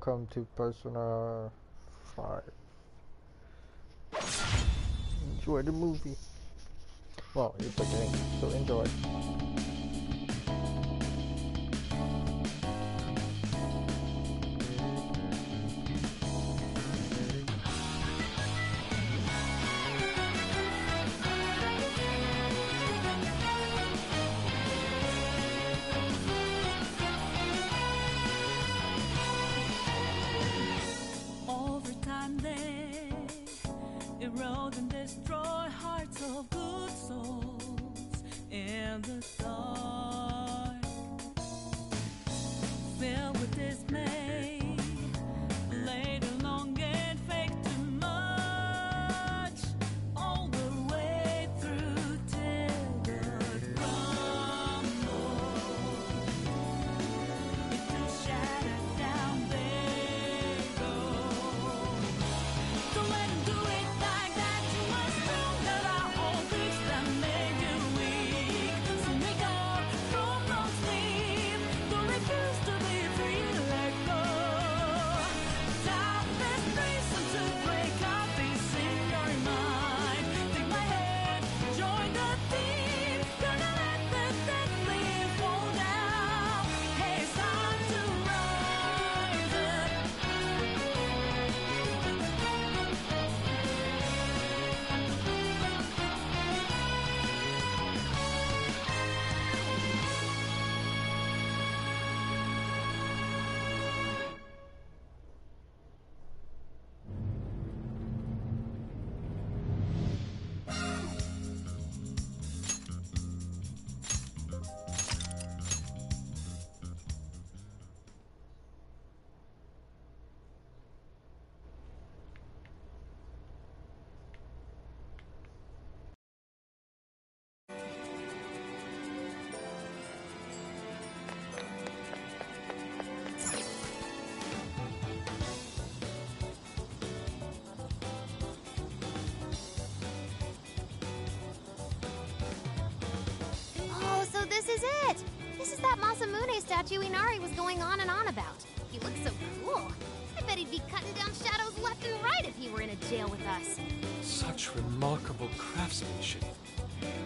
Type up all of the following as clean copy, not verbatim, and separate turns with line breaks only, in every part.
welcome to Persona 5. Enjoy the movie. Well, it's a game, so enjoy.
Erode and destroy hearts of good souls in the dark, filled with dismay, laid along and fake too much, all the way through till the crumble into shattered down they go. Don't let 'em do it.
This is it! This is that Masamune statue Inari was going on and on about. He looks so cool. I bet he'd be cutting down shadows left and right if he were in a jail with us.
Such remarkable craftsmanship.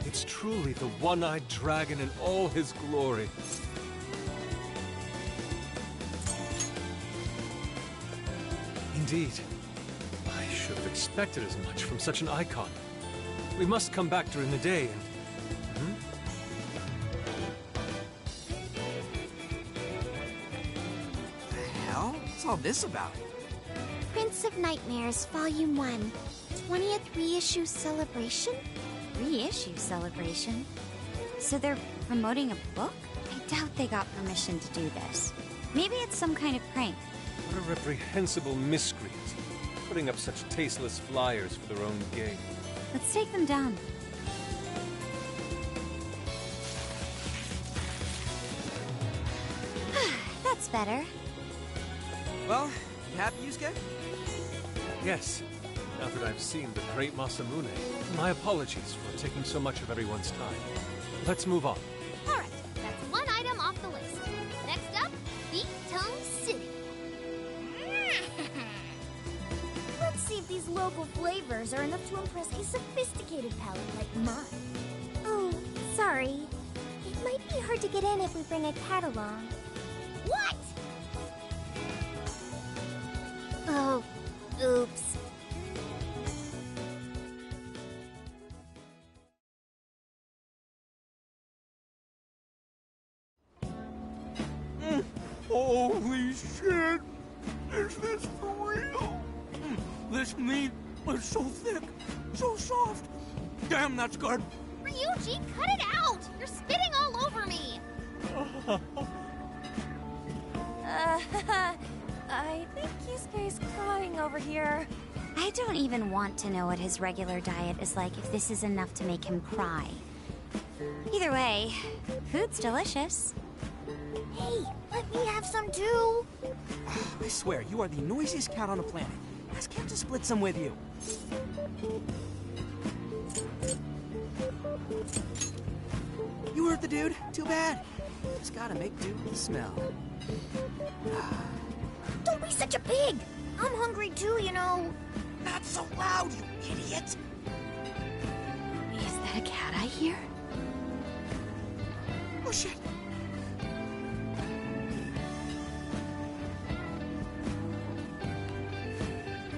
It's truly the one-eyed dragon in all his glory. Indeed. I should have expected as much from such an icon. We must come back during the day and...
What's all this about?
Prince of Nightmares, Volume 1. 20th reissue celebration?
Reissue celebration? So they're promoting a book? I doubt they got permission to do this. Maybe it's some kind of prank.
What a reprehensible miscreant, putting up such tasteless flyers for their own gain.
Let's take them down.
That's better.
Well, you happy, Yusuke?
Yes. Now that I've seen the great Masamune, my apologies for taking so much of everyone's time. Let's move on.
Alright, that's one item off the list. Next up, Beat Tongue City.
Let's see if these local flavors are enough to impress a sophisticated palate like mine. Oh, sorry. It might be hard to get in if we bring a cat along.
What? Oh, oops.
Holy shit! Is this for real? This meat is so thick, so soft. Damn, that's good.
Ryuji, cut it out! You're spitting all over me!
I think Yusuke's crying over here. I don't even want to know what his regular diet is like if this is enough to make him cry. Either way, food's delicious.
Hey, let me have some too.
I swear, you are the noisiest cat on the planet. Ask him to split some with you. You hurt the dude? Too bad. Just gotta make do with the smell.
Don't be such a pig? I'm hungry too, you know.
Not so loud, you idiot!
Is that a cat I hear?
Oh shit!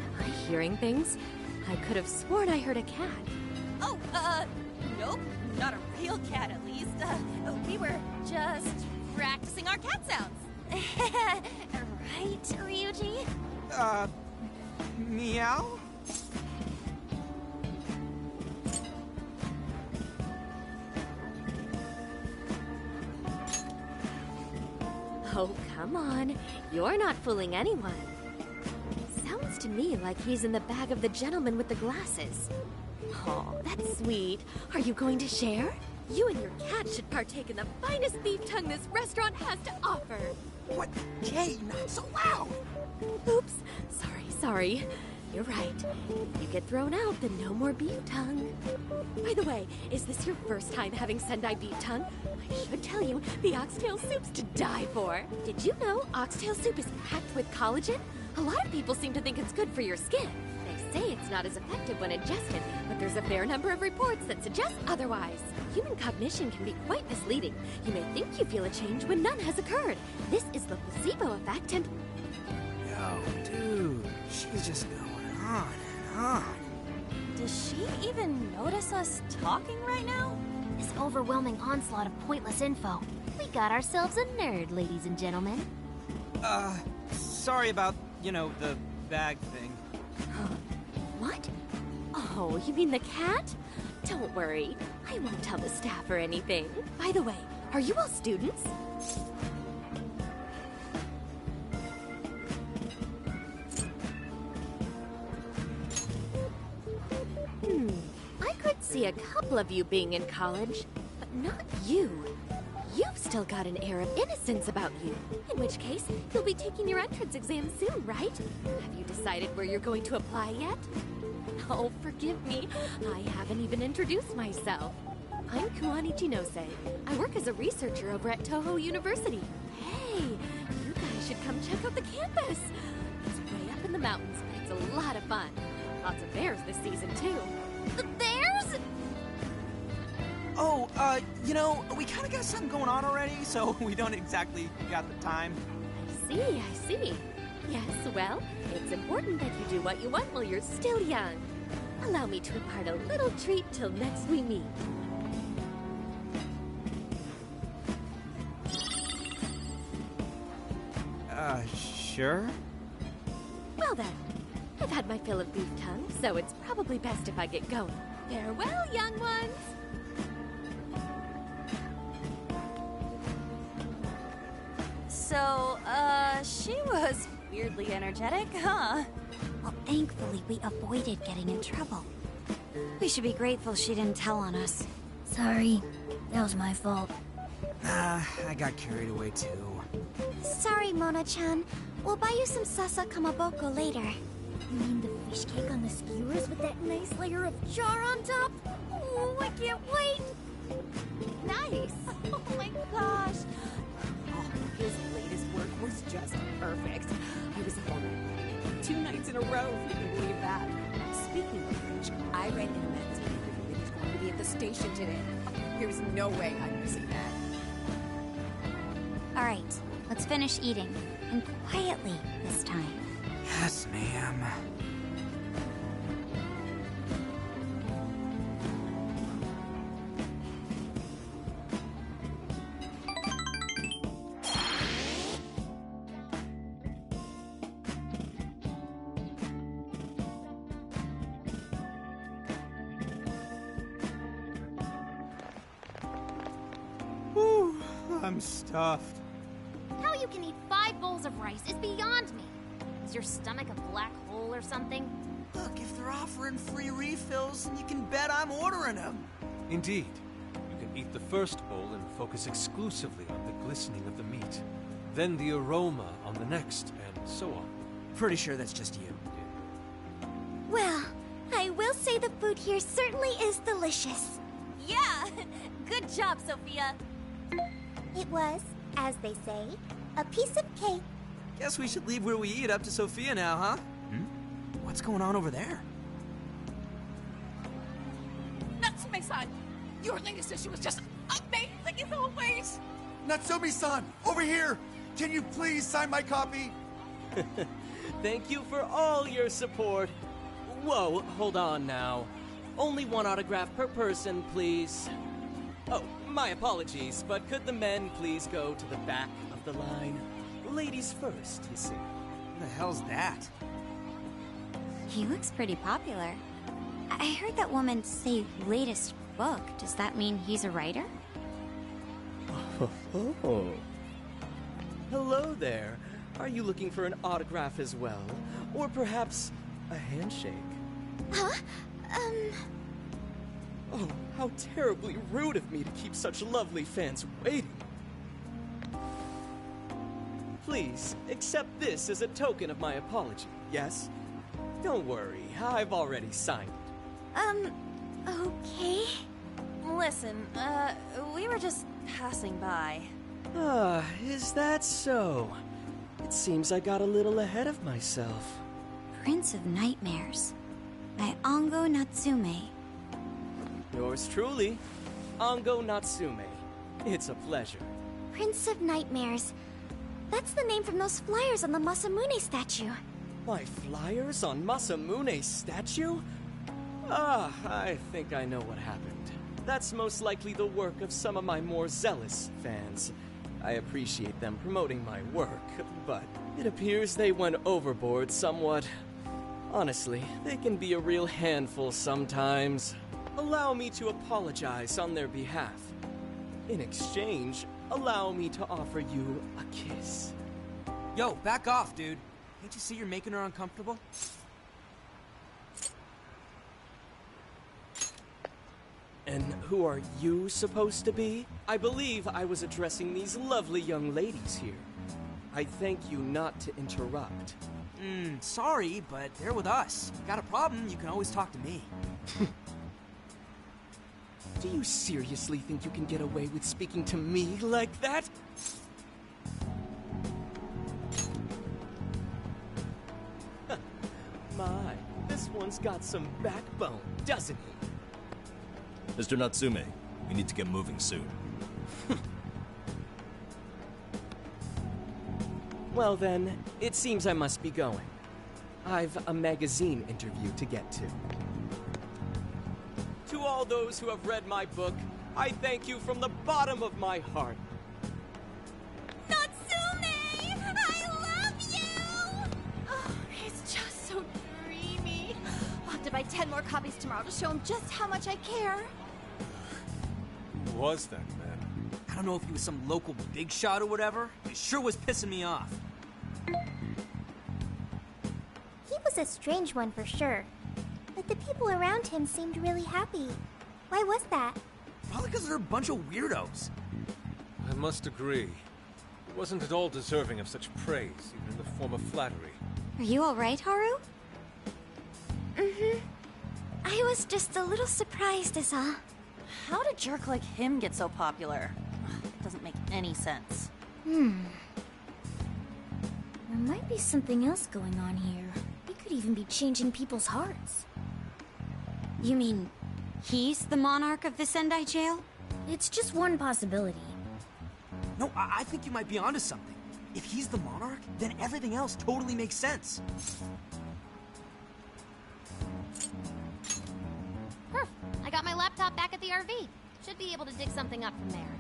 Am I hearing things? I could have sworn I heard a cat.
Oh, nope. Not a real cat, at least. We were just practicing our cat sounds.
Right, Ryuji?
Meow?
Oh, come on. You're not fooling anyone. Sounds to me like he's in the bag of the gentleman with the glasses. Oh, that's sweet. Are you going to share? You and your cat should partake in the finest beef tongue this restaurant has to offer.
What? Jay, not so loud!
Oops. Sorry. You're right. If you get thrown out, then no more beef tongue. By the way, is this your first time having Sendai beef tongue? I should tell you, the oxtail soup's to die for. Did you know oxtail soup is packed with collagen? A lot of people seem to think it's good for your skin. They say it's not as effective when ingested, but there's a fair number of reports that suggest otherwise. Human cognition can be quite misleading. You may think you feel a change when none has occurred. This is the placebo effect, and
Yo, dude, she's just going on and on.
Does she even notice us talking right now?
This overwhelming onslaught of pointless info. We got ourselves a nerd, ladies and gentlemen.
Sorry about, the bag thing.
what? Oh, you mean the cat? Don't worry, I won't tell the staff or anything. By the way, are you all students? I could see a couple of you being in college, but not you. You've still got an air of innocence about you. In which case, you'll be taking your entrance exam soon, right? Have you decided where you're going to apply yet? Oh, forgive me. I haven't even introduced myself. I'm Kuani Chinose. I work as a researcher over at Toho University. Hey, you guys should come check out the campus. It's way up in the mountains, but it's a lot of fun. Lots of bears this season, too.
The bears?
Oh, we kind of got something going on already, so we don't exactly got the time.
I see. Yes, well, it's important that you do what you want while you're still young. Allow me to impart a little treat till next we meet.
Sure?
Well then, I've had my fill of beef tongue, so it's probably best if I get going. Farewell, young ones!
So, she was weirdly energetic, huh?
Well, thankfully, we avoided getting in trouble. We should be grateful she didn't tell on us.
Sorry, that was my fault.
I got carried away too.
Sorry, Mona-chan. We'll buy you some sasa kamaboko later. You mean the fish cake on the skewers with that nice layer of char on top? Oh, I can't wait!
Nice! Oh my gosh! Oh, his latest work was just perfect. I was home 2 nights in a row, if you can believe that. Speaking of which, I read in a magazine that he's going to be at the station today. There's no way I'm missing that.
All right, let's finish eating. And quietly this time.
Yes, ma'am. Whew, I'm stuffed.
How you can eat 5 bowls of rice is beyond me. Is your stomach a black hole or something?
Look, if they're offering free refills, then you can bet I'm ordering them.
Indeed. You can eat the first bowl and focus exclusively on the glistening of the meat. Then the aroma on the next, and so on.
Pretty sure that's just you.
Well, I will say the food here certainly is delicious.
Yeah! Good job, Sophia!
It was, as they say, a piece of cake
Guess we should leave where we eat up to Sophia now, huh? What's going on over there?
Natsume-san, your latest issue was just amazing as always.
Natsumi-san, over here! Can you please sign my copy?
Thank you for all your support. Whoa, hold on now. Only one autograph per person, please. Oh, my apologies, but could the men please go to the back of the line? Ladies first, you see.
What the hell's that?
He looks pretty popular. I heard that woman say latest book. Does that mean he's a writer?
Oh. Hello there. Are you looking for an autograph as well? Or perhaps a handshake?
Huh?
Oh, how terribly rude of me to keep such lovely fans waiting. Please, accept this as a token of my apology, yes? Don't worry, I've already signed it.
Okay.
Listen, we were just passing by.
Ah, is that so? It seems I got a little ahead of myself.
Prince of Nightmares by Ango Natsume.
Yours truly, Ango Natsume. It's a pleasure.
Prince of Nightmares. That's the name from those flyers on the Masamune statue.
My flyers on Masamune's statue? Ah, I think I know what happened. That's most likely the work of some of my more zealous fans. I appreciate them promoting my work, but it appears they went overboard somewhat. Honestly, they can be a real handful sometimes. Allow me to apologize on their behalf. In exchange, allow me to offer you a kiss.
Yo, back off, dude. Can't you see you're making her uncomfortable?
And who are you supposed to be? I believe I was addressing these lovely young ladies here. I thank you not to interrupt.
Sorry, but they're with us. Got a problem, you can always talk to me.
Do you seriously think you can get away with speaking to me like that? My, this one's got some backbone, doesn't he?
Mr. Natsume, we need to get moving soon.
Well then, it seems I must be going. I've a magazine interview to get to. To all those who have read my book, I thank you from the bottom of my heart.
Natsume! I love you!
Oh, it's just so dreamy. I'll have to buy 10 more copies tomorrow to show him just how much I care.
Who was that man?
I don't know if he was some local big shot or whatever. It sure was pissing me off.
He was a strange one for sure. But the people around him seemed really happy. Why was that?
Probably because they're a bunch of weirdos.
I must agree. He wasn't at all deserving of such praise, even in the form of flattery.
Are you alright, Haru?
I was just a little surprised is all.
How did a jerk like him get so popular? It doesn't make any sense.
There might be something else going on here. He could even be changing people's hearts.
You mean he's the monarch of the Sendai jail?
It's just one possibility.
No, I think you might be onto something. If he's the monarch, then everything else totally makes sense.
I got my laptop back at the RV. Should be able to dig something up from there.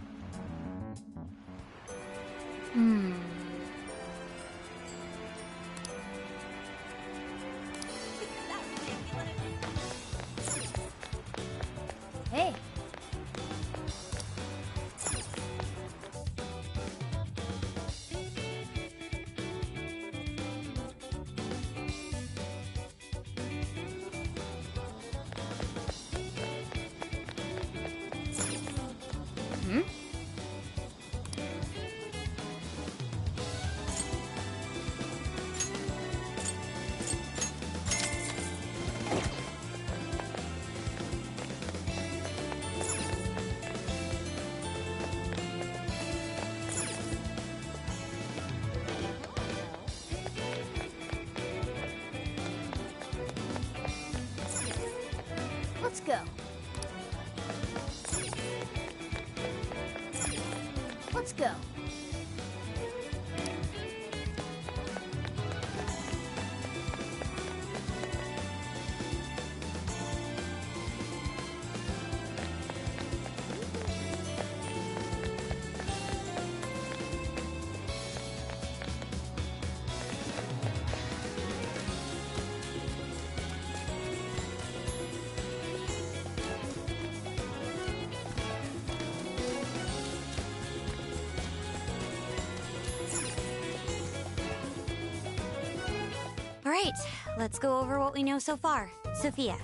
Hey. Let's go. Let's go.
All right, let's go over what we know so far. Sophia,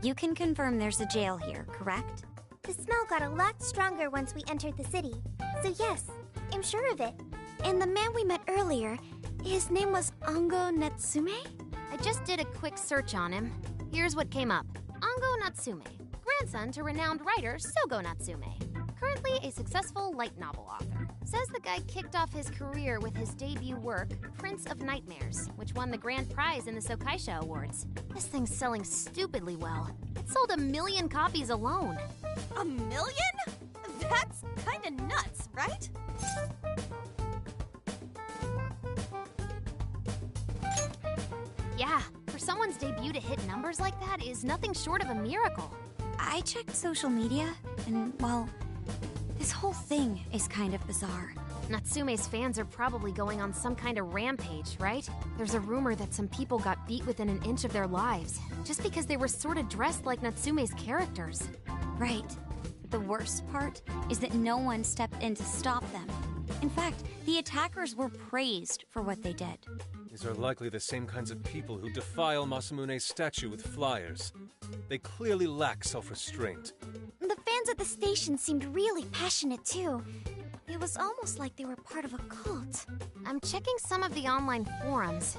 you can confirm there's a jail here, correct?
The smell got a lot stronger once we entered the city. So yes, I'm sure of it. And the man we met earlier, his name was Ango Natsume?
I just did a quick search on him. Here's what came up. Ango Natsume, grandson to renowned writer Sogo Natsume. Currently a successful light novel author. Says the guy kicked off his career with his debut work, Prince of Nightmares, which won the grand prize in the Sokaisha Awards. This thing's selling stupidly well. It sold 1 million copies alone.
1 million? That's kinda nuts, right?
Yeah, for someone's debut to hit numbers like that is nothing short of a miracle.
I checked social media, and, well, this whole thing is kind of bizarre.
Natsume's fans are probably going on some kind of rampage, right? There's a rumor that some people got beat within an inch of their lives, just because they were sort of dressed like Natsume's characters.
Right. The worst part is that no one stepped in to stop them. In fact, the attackers were praised for what they did.
These are likely the same kinds of people who defile Masamune's statue with flyers. They clearly lack self-restraint.
The fans at the station seemed really passionate too. It was almost like they were part of a cult.
I'm checking some of the online forums.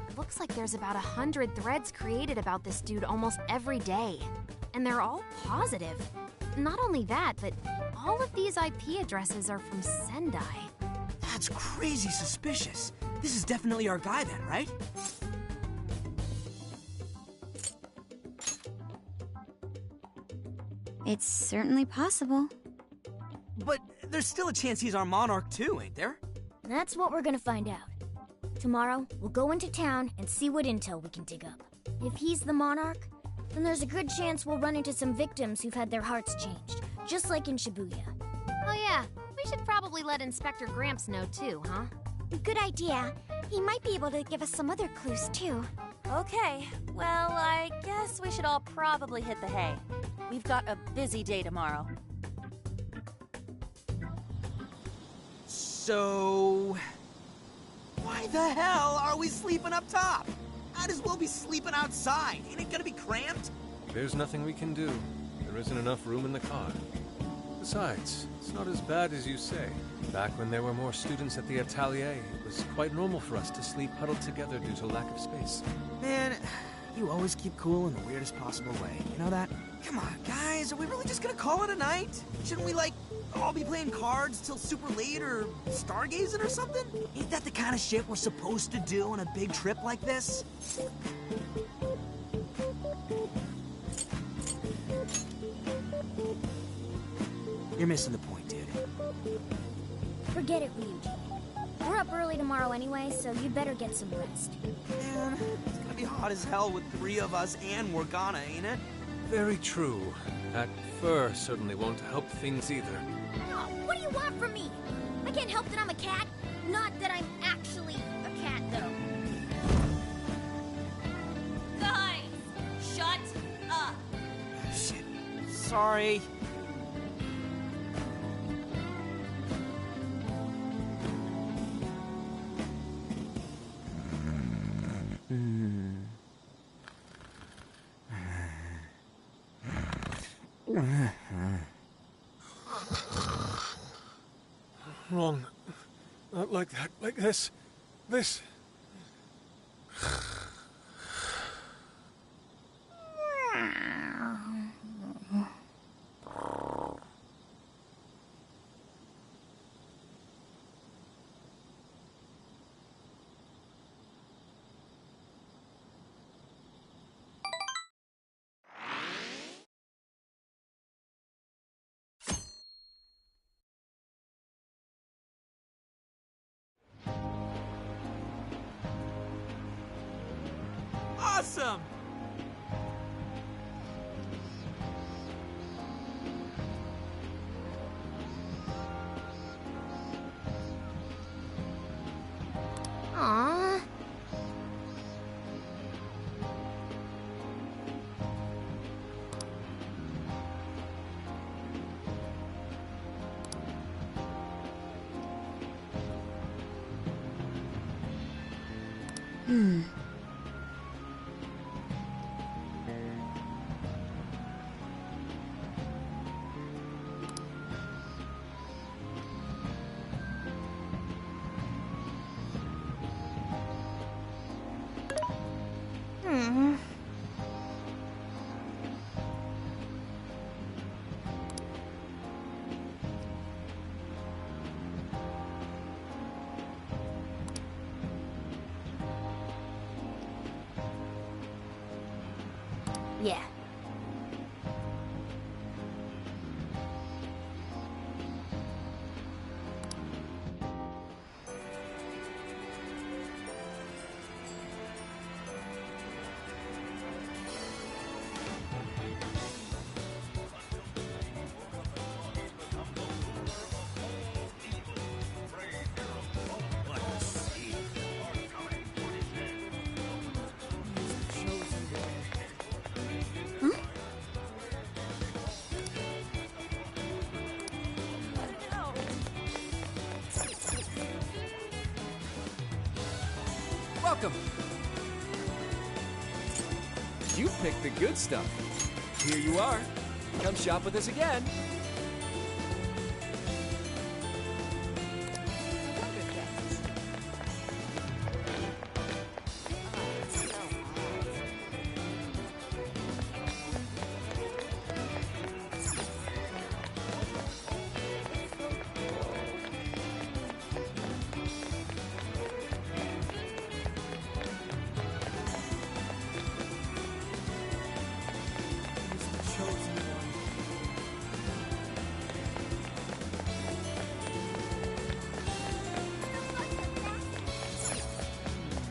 It looks like there's about 100 threads created about this dude almost every day. And they're all positive. Not only that, but all of these IP addresses are from Sendai.
That's crazy suspicious. This is definitely our guy then, right?
It's certainly possible.
But there's still a chance he's our monarch too, ain't there?
That's what we're gonna find out. Tomorrow, we'll go into town and see what intel we can dig up. If he's the monarch, then there's a good chance we'll run into some victims who've had their hearts changed, just like in Shibuya.
Oh yeah, we should probably let Inspector Gramps know too, huh?
Good idea. He might be able to give us some other clues too.
Okay, well, I guess we should all probably hit the hay. We've got a busy day tomorrow.
So... why the hell are we sleeping up top? Might as well be sleeping outside. Ain't it gonna be cramped?
There's nothing we can do. There isn't enough room in the car. Besides, it's not as bad as you say. Back when there were more students at the atelier, it was quite normal for us to sleep huddled together due to lack of space.
Man, you always keep cool in the weirdest possible way. You know that? Come on, guys, are we really just gonna call it a night? Shouldn't we, like, all be playing cards till super late or stargazing or something? Ain't that the kind of shit we're supposed to do on a big trip like this? You're missing the point, dude.
Forget it, Ryuji. We're up early tomorrow anyway, so you better get some rest.
Man, it's gonna be hot as hell with 3 of us and Morgana, ain't it?
Very true. That fur certainly won't help things either.
Oh, what do you want from me? I can't help that I'm a cat. Not that I'm actually a cat, though.
Guys, shut up.
Shit. Sorry.
Wrong. Not like that. Like this. This.
Awesome!
Aww. Hmm. Yeah.
Welcome. You picked the good stuff. Here you are. Come shop with us again.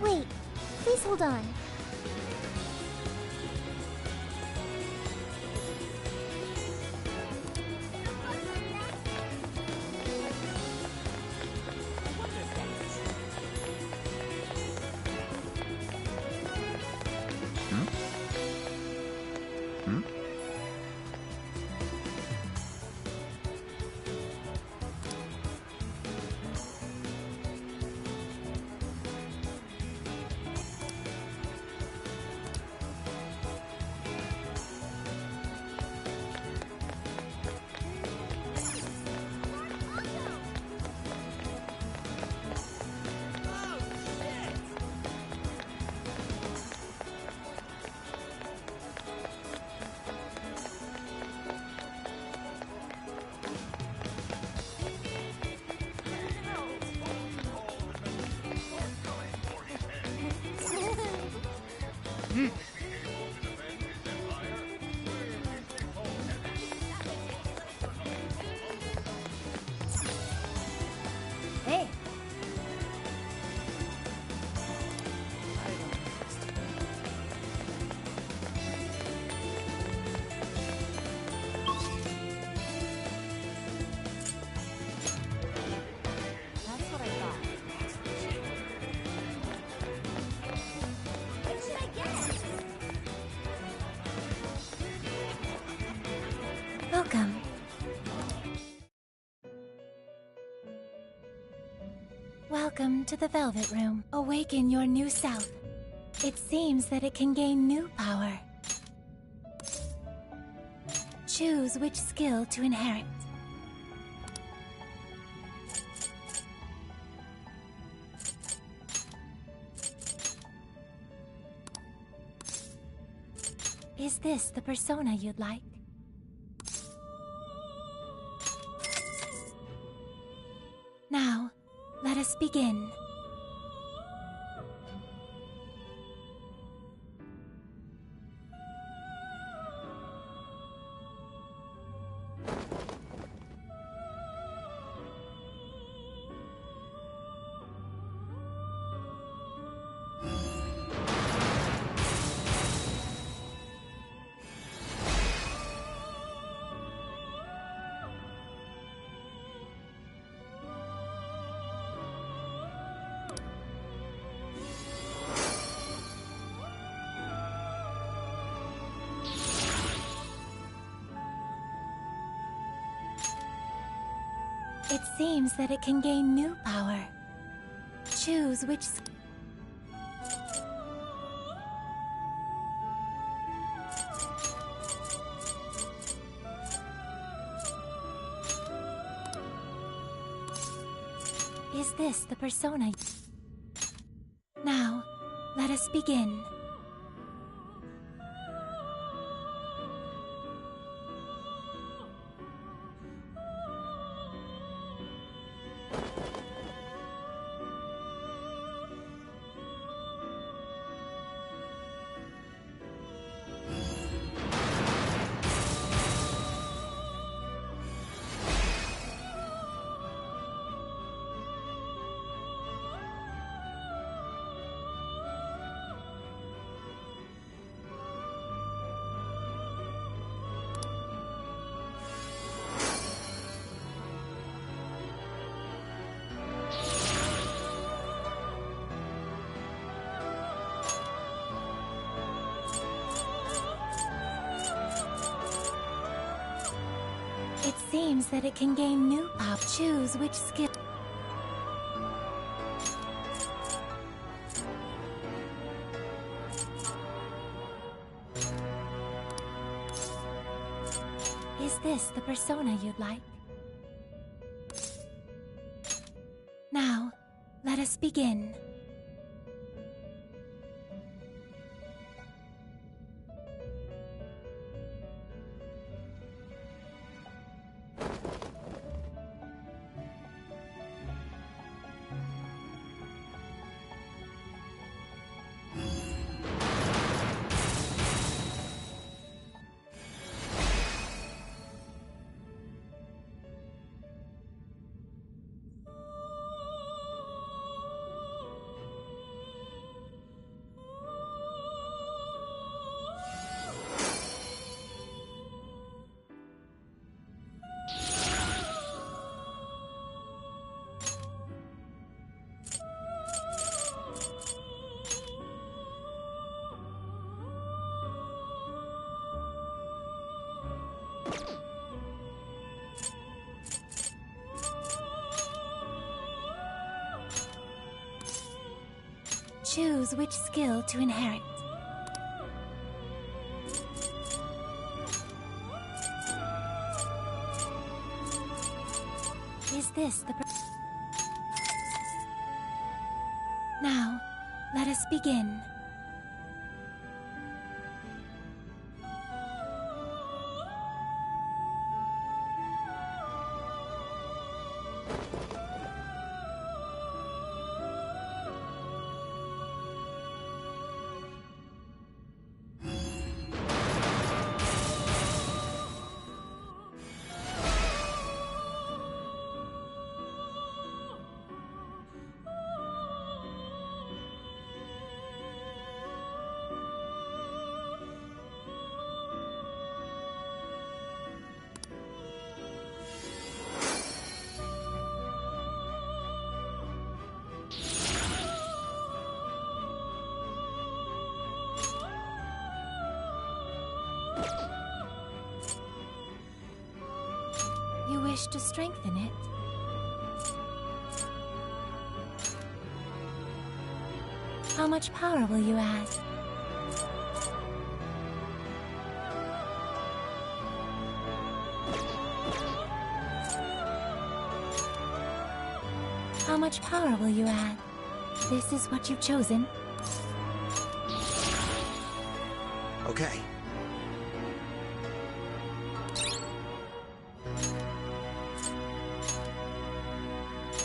Wait, please hold on. Hey.
That's what I thought.
What should I get? Welcome.
Welcome to the Velvet Room. Awaken your new self. It seems that it can gain new power. Choose which skill to inherit. Is this the persona you'd like? Now, let us begin. seems that it can gain new power. Choose which... Is this the persona? Now, let us begin. It seems that it can gain new power. Choose which skill. Is this the persona you'd like? Now, let us begin. Choose which skill to inherit. Is this the... Now, let us begin. You wish to strengthen it? How much power will you add? How much power will you add? This is what you've chosen.
Okay.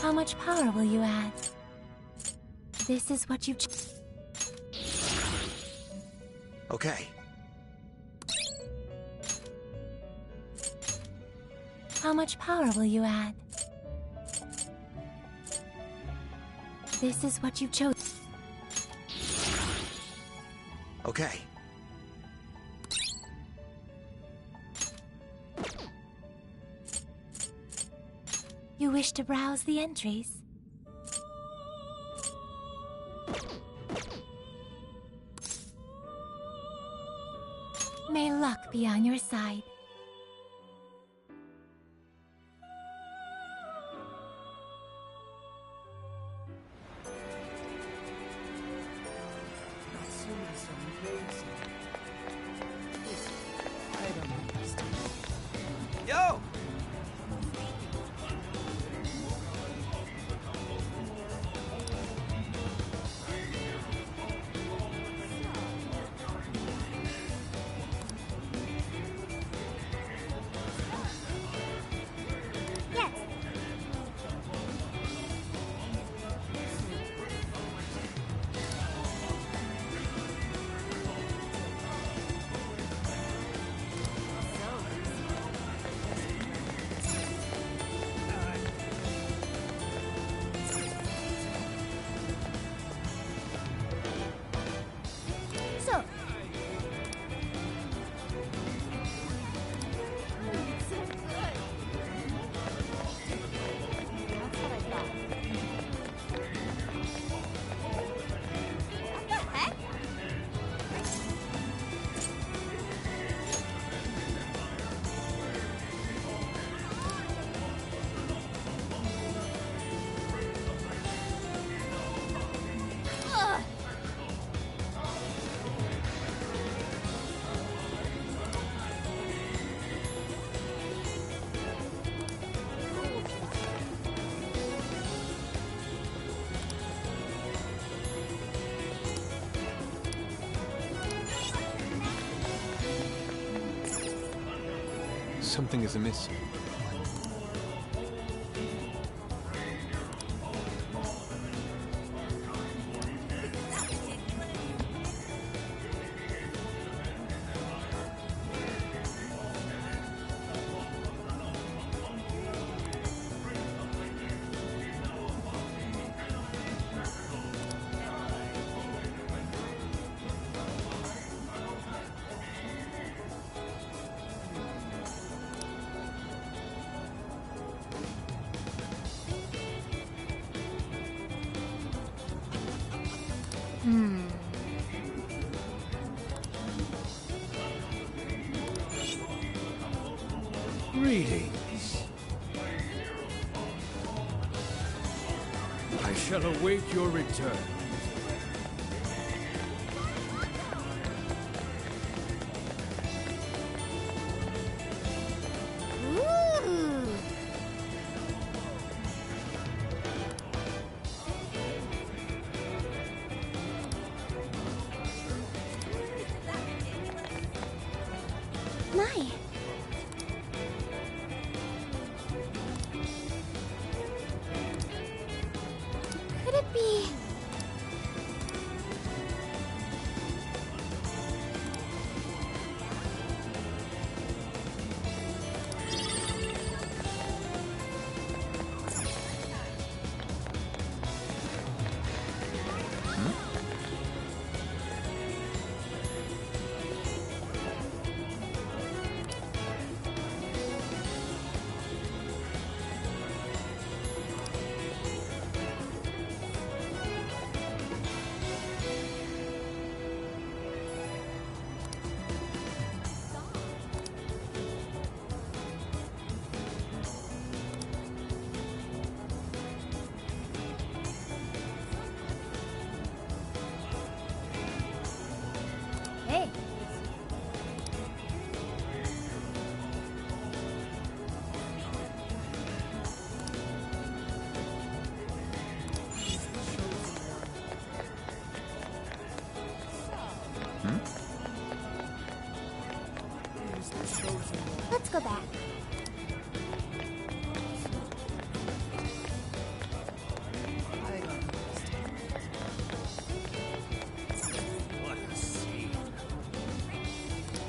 How much power will you add? This is what you've chosen.
Okay.
How much power will you add? This is what you've chosen.
Okay.
You wish to browse the entries? May luck be on your side.
Yo!
Yes. So, ugh.
Something is amiss.
Greetings. I shall await your return.
Ooh. My. Could it be? Hey. Let's go back.
What a scene.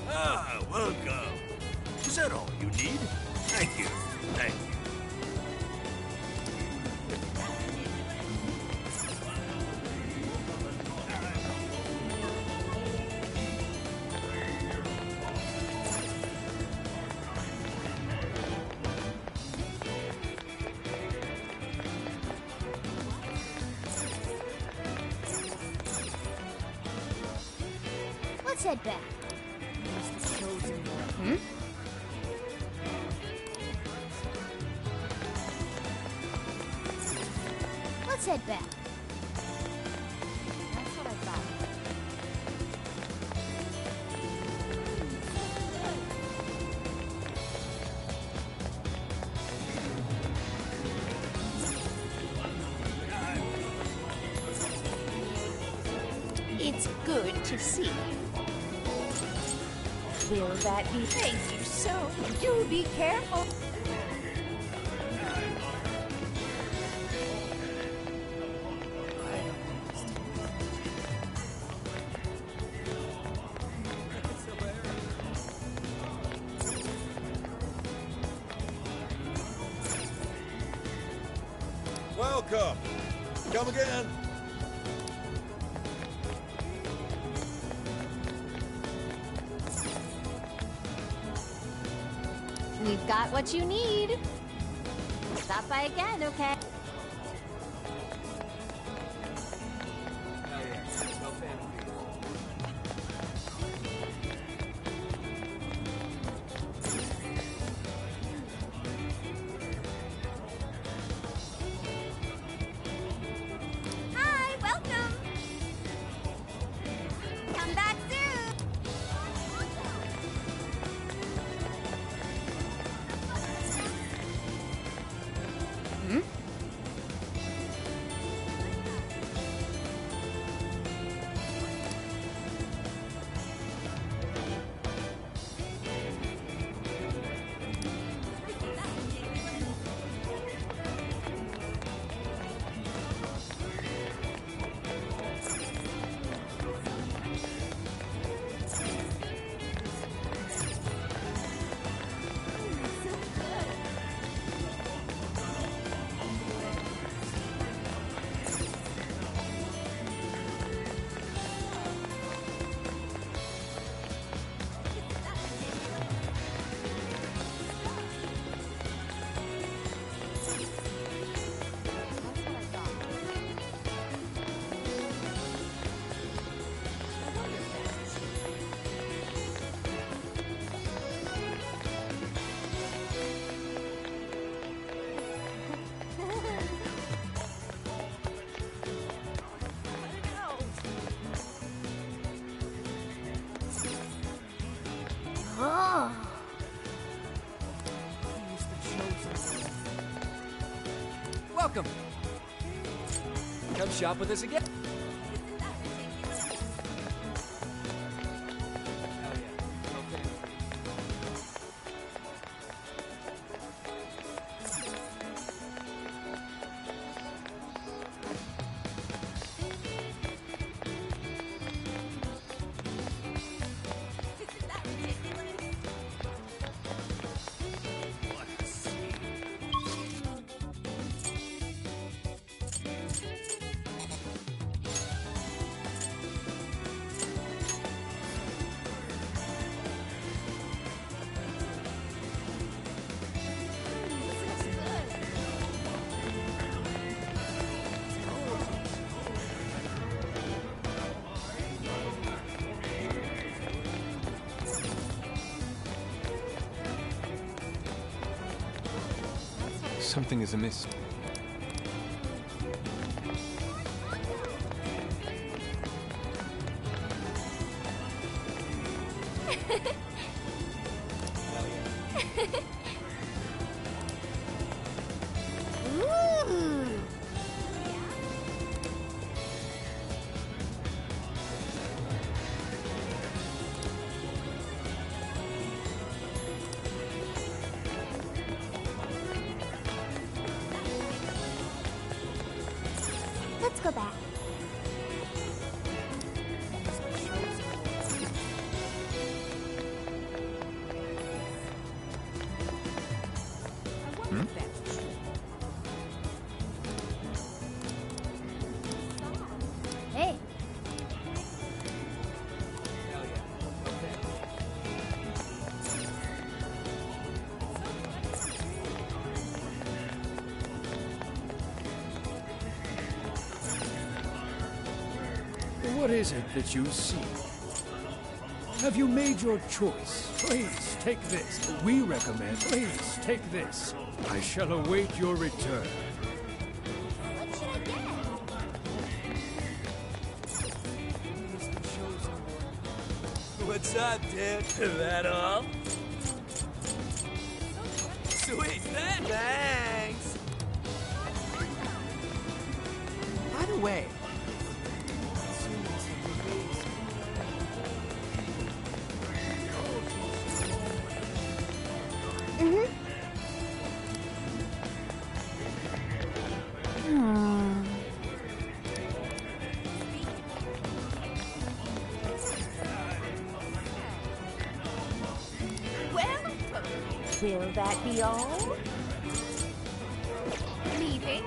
Ah, welcome. Is that all you need? Thank you. Thank you.
Let's head back. Hmm? Let's head back.
That's what I thought. to see. Will that be crazy? So, do be careful.
Welcome. Come again.
We've got what you need. Stop by again, okay?
Hi, welcome. Come back soon.
Hmm?
Oh.
Welcome. Come shop with us again.
Something is amiss.
Ooh.
Let's go back.
Hmm?
Hey.
What is it that you seek? Have you made your choice? Please take this. We recommend. Please take this. I shall await your return.
What should I get?
What's up, dude? That all? Sweet, thanks.
By the way,
Will that be all?
Leaving?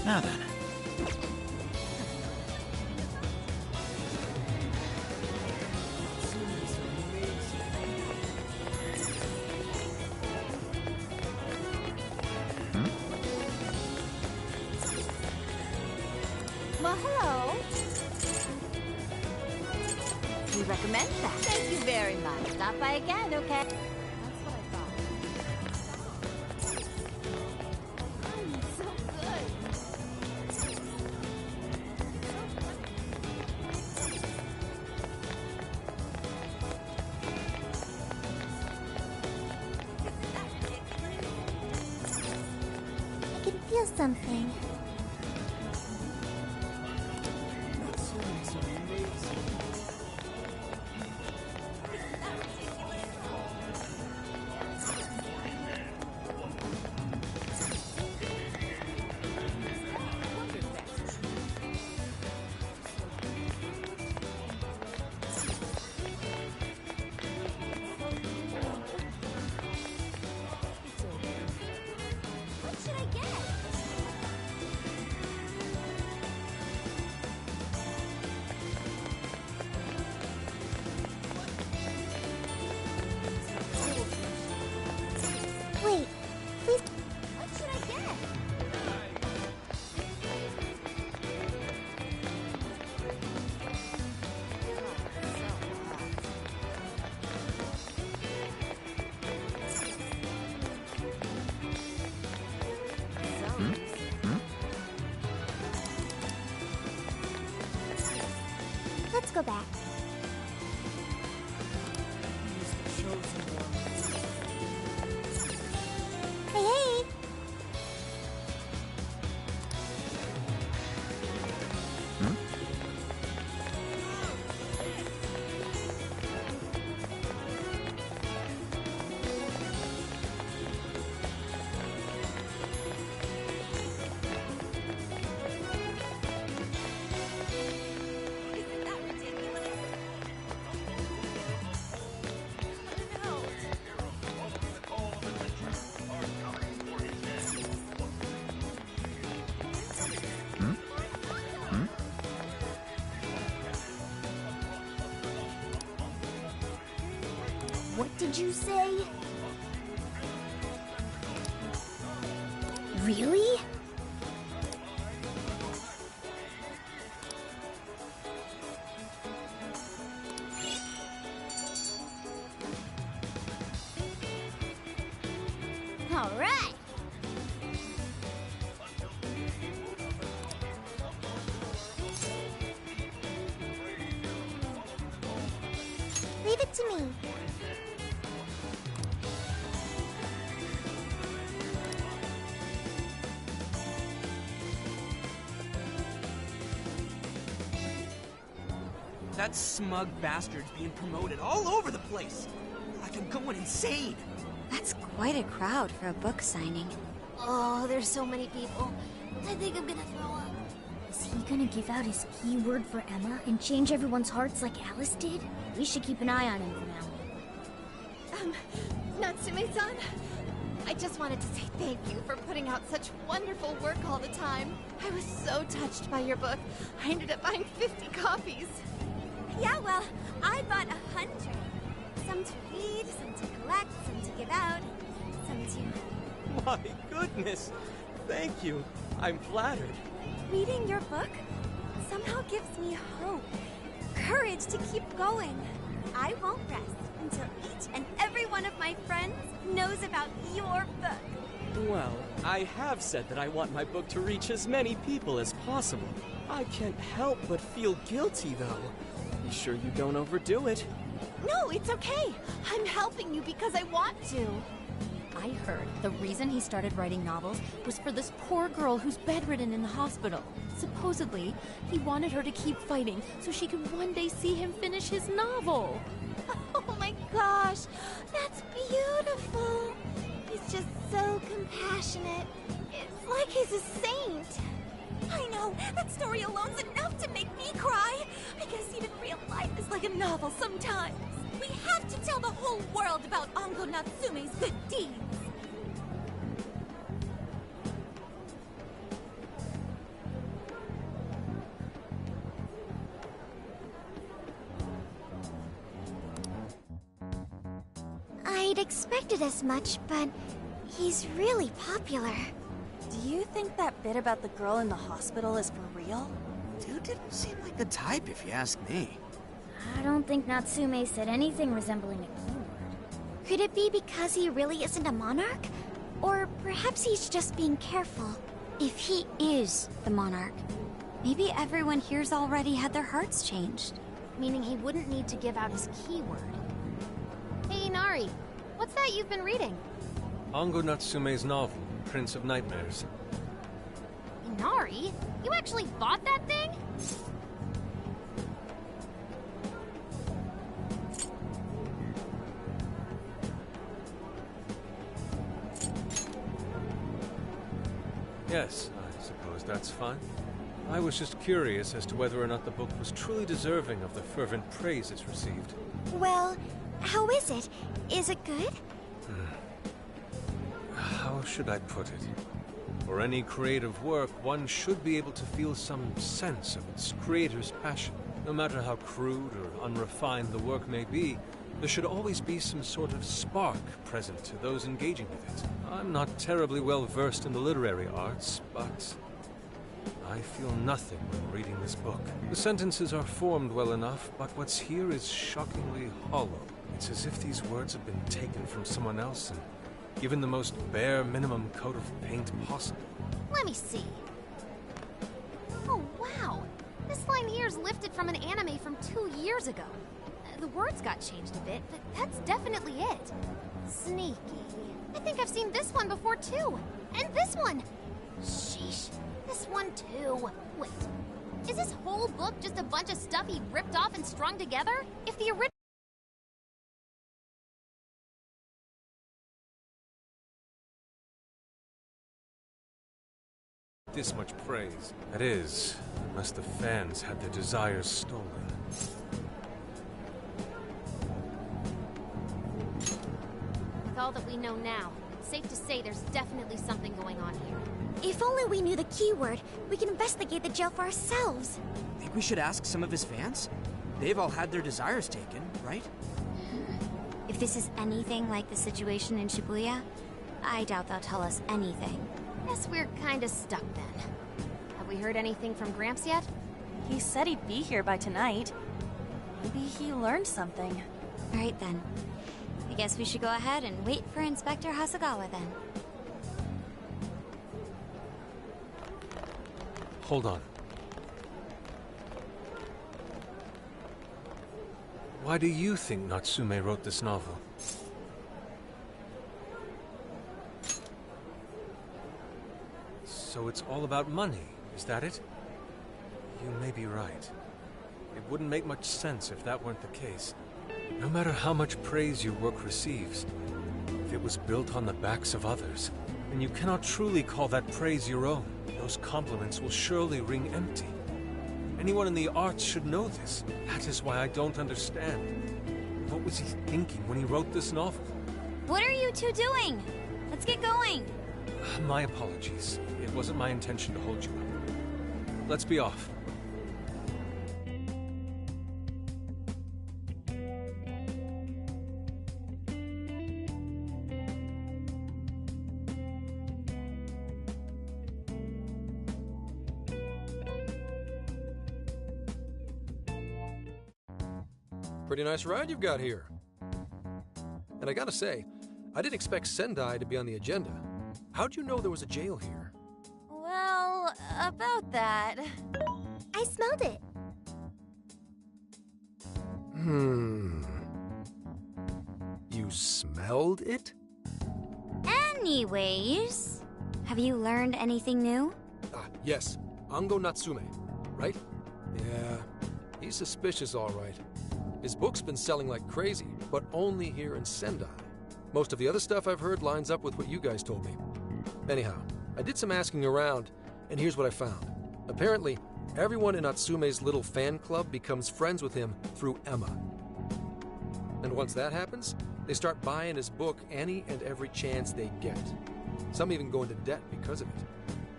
Now then.
Well, hello. We recommend that. Thank you very much. Stop by again, okay? That's what I thought. So good.
I can feel something.
What should I get?
Wait, please.
What should I get?
Let's go back. Hey, hey!
Isn't that ridiculous?
What did you say? Really?
All right.
Leave it to me.
That smug bastard's being promoted all over the place. Like I'm going insane.
That's quite a crowd for a book signing.
Oh, there's so many people. I think I'm gonna throw up. Is he gonna give out his keyword for Emma and change everyone's hearts like Alice did? We should keep an eye on him for now.
Natsume-san, I just wanted to say thank you for putting out such wonderful work all the time. I was so touched by your book. I ended up buying 50 copies.
Yeah, well, I bought 100. Some to read, some to collect, some to give out, some to...
My goodness! Thank you. I'm flattered.
Reading your book somehow gives me hope, courage to keep going. I won't rest until each and every one of my friends knows about your book.
Well, I have said that I want my book to reach as many people as possible. I can't help but feel guilty, though. Be sure you don't overdo it.
No, it's okay. I'm helping you because I want to. I heard the reason he started writing novels was for this poor girl who's bedridden in the hospital. Supposedly, he wanted her to keep fighting so she could one day see him finish his novel. Oh my gosh, that's beautiful. He's
just so compassionate. It's like he's a saint.
I know! That story alone's enough to make me cry! I guess even real life is like a novel sometimes. We have to tell the whole world about Ango Natsume's good deeds!
I'd expected as much, but he's really popular.
Do you think that bit about the girl in the hospital is for real?
Dude didn't seem like the type, if you ask me.
I don't think Natsume said anything resembling a keyword. Could it be because he really isn't a monarch? Or perhaps he's just being careful.
If he is the monarch, maybe everyone here's already had their hearts changed.
Meaning he wouldn't need to give out his keyword. Hey, Inari, what's that you've been reading?
Ango Natsume's novel, Prince of Nightmares.
Inari? You actually bought that thing?
Yes, I suppose that's fine. I was just curious as to whether or not the book was truly deserving of the fervent praise it's received.
Well, how is it? Is it good?
How should I put it? For any creative work, one should be able to feel some sense of its creator's passion. No matter how crude or unrefined the work may be, there should always be some sort of spark present to those engaging with it. I'm not terribly well versed in the literary arts, but I feel nothing when reading this book. The sentences are formed well enough, but what's here is shockingly hollow. It's as if these words have been taken from someone else and given the most bare minimum coat of paint possible.
Let me see. Oh, wow. This line here is lifted from an anime from 2 years ago. The words got changed a bit, but that's definitely it. Sneaky. I think I've seen this one before, too. And this one. Sheesh. This one, too. Wait. Is this whole book just a bunch of stuff he ripped off and strung together? If the original...
This much praise. That is, unless the fans had their desires stolen.
With all that we know now, it's safe to say there's definitely something going on here.
If only we knew the keyword, we can investigate the jail for ourselves.
Think we should ask some of his fans? They've all had their desires taken, right?
If this is anything like the situation in Shibuya, I doubt they'll tell us anything.
Guess we're kinda stuck then. Have we heard anything from Gramps yet?
He said he'd be here by tonight. Maybe he learned something.
Alright then. I guess we should go ahead and wait for Inspector Hasagawa then.
Hold on. Why do you think Natsume wrote this novel? So it's all about money, is that it? You may be right. It wouldn't make much sense if that weren't the case. No matter how much praise your work receives, if it was built on the backs of others, then you cannot truly call that praise your own. Those compliments will surely ring empty. Anyone in the arts should know this. That is why I don't understand. What was he thinking when he wrote this novel?
What are you two doing? Let's get going.
My apologies. It wasn't my intention to hold you up. Let's be off.
Pretty nice ride you've got here. And I gotta say, I didn't expect Sendai to be on the agenda. How'd you know there was a jail here?
Well, about that...
I smelled it.
You smelled it?
Anyways, have you learned anything new?
Yes. Ango Natsume, right? Yeah, he's suspicious all right. His book's been selling like crazy, but only here in Sendai. Most of the other stuff I've heard lines up with what you guys told me. Anyhow, I did some asking around, and here's what I found. Apparently, everyone in Natsume's little fan club becomes friends with him through Emma. And once that happens, they start buying his book any and every chance they get. Some even go into debt because of it.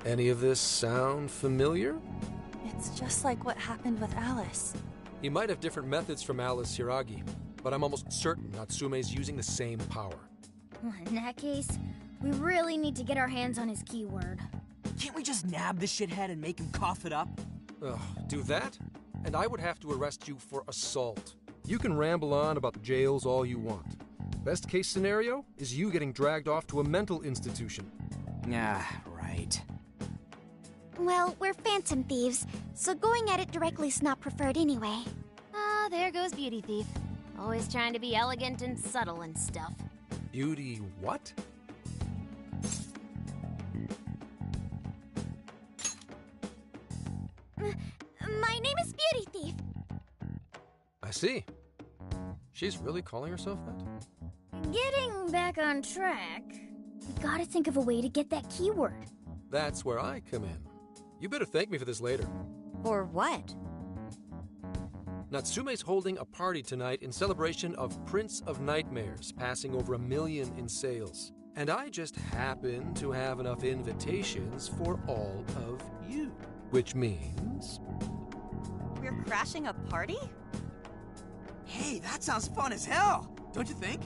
Any of this sound familiar?
It's just like what happened with Alice.
He might have different methods from Alice Hiragi, but I'm almost certain Natsume's using the same power.
In that case, we really need to get our hands on his keyword.
Can't we just nab the shithead and make him cough it up?
Ugh, do that? And I would have to arrest you for assault. You can ramble on about jails all you want. Best case scenario is you getting dragged off to a mental institution.
Ah, right.
Well, we're phantom thieves, so going at it directly's not preferred anyway.
Ah, there goes Beauty Thief. Always trying to be elegant and subtle and stuff.
Beauty what?
My name is Beauty Thief.
I see. She's really calling herself that?
Getting back on track, we gotta think of a way to get that keyword.
That's where I come in. You better thank me for this later.
For what?
Natsume's holding a party tonight in celebration of Prince of Nightmares passing over 1 million in sales. And I just happen to have enough invitations for all of you. Which means...
We're crashing a party?
Hey, that sounds fun as hell, don't you think?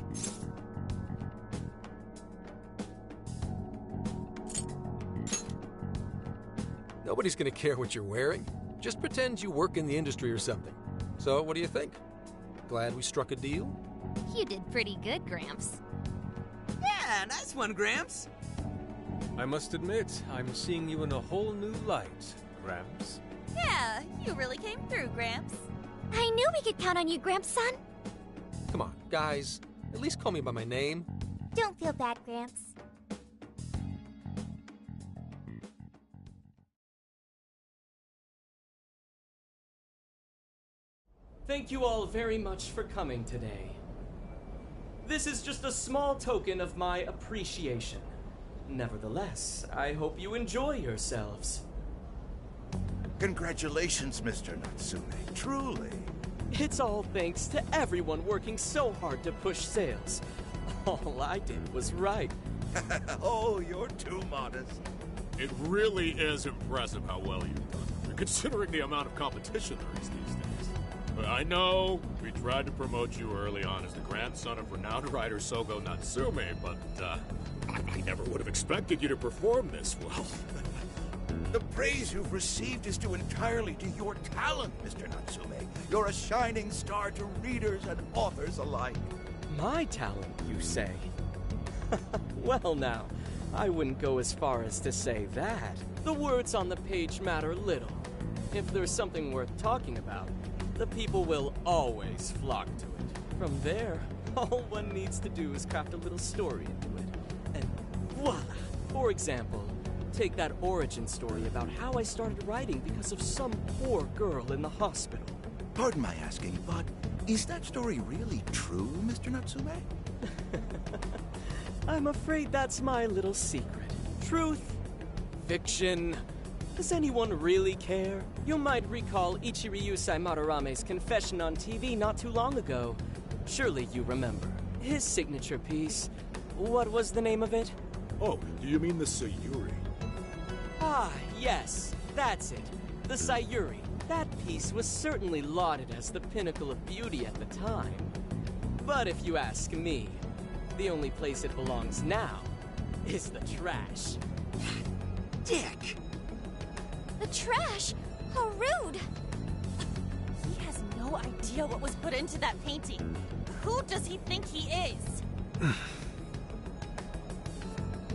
Nobody's gonna care what you're wearing. Just pretend you work in the industry or something. So, what do you think? Glad we struck a deal?
You did pretty good, Gramps.
Yeah, nice one, Gramps.
I must admit, I'm seeing you in a whole new light, Gramps.
Yeah, you really came through, Gramps.
I knew we could count on you, Gramps-son.
Come on, guys. At least call me by my name.
Don't feel bad, Gramps.
Thank you all very much for coming today. This is just a small token of my appreciation. Nevertheless, I hope you enjoy yourselves.
Congratulations, Mr. Natsume. Truly.
It's all thanks to everyone working so hard to push sales. All I did was write.
Oh, you're too modest.
It really is impressive how well you've done, considering the amount of competition there is these days. I know we tried to promote you early on as the grandson of renowned writer Sogo Natsume, but I never would have expected you to perform this well.
The praise you've received is due entirely to your talent, Mr. Natsume. You're a shining star to readers and authors alike.
My talent, you say? Well now, I wouldn't go as far as to say that. The words on the page matter little. If there's something worth talking about, the people will always flock to it. From there, all one needs to do is craft a little story into it. And voila! For example, take that origin story about how I started writing because of some poor girl in the hospital.
Pardon my asking, but is that story really true, Mr. Natsume?
I'm afraid that's my little secret. Truth, fiction. Does anyone really care? You might recall Ichiryusai Madarame's confession on TV not too long ago. Surely you remember. His signature piece. What was the name of it?
Oh, do you mean the Sayuri?
Ah, yes. That's it. The Sayuri. That piece was certainly lauded as the pinnacle of beauty at the time. But if you ask me, the only place it belongs now is the trash.
Dick!
The trash? How rude!
He has no idea what was put into that painting. Who does he think he is?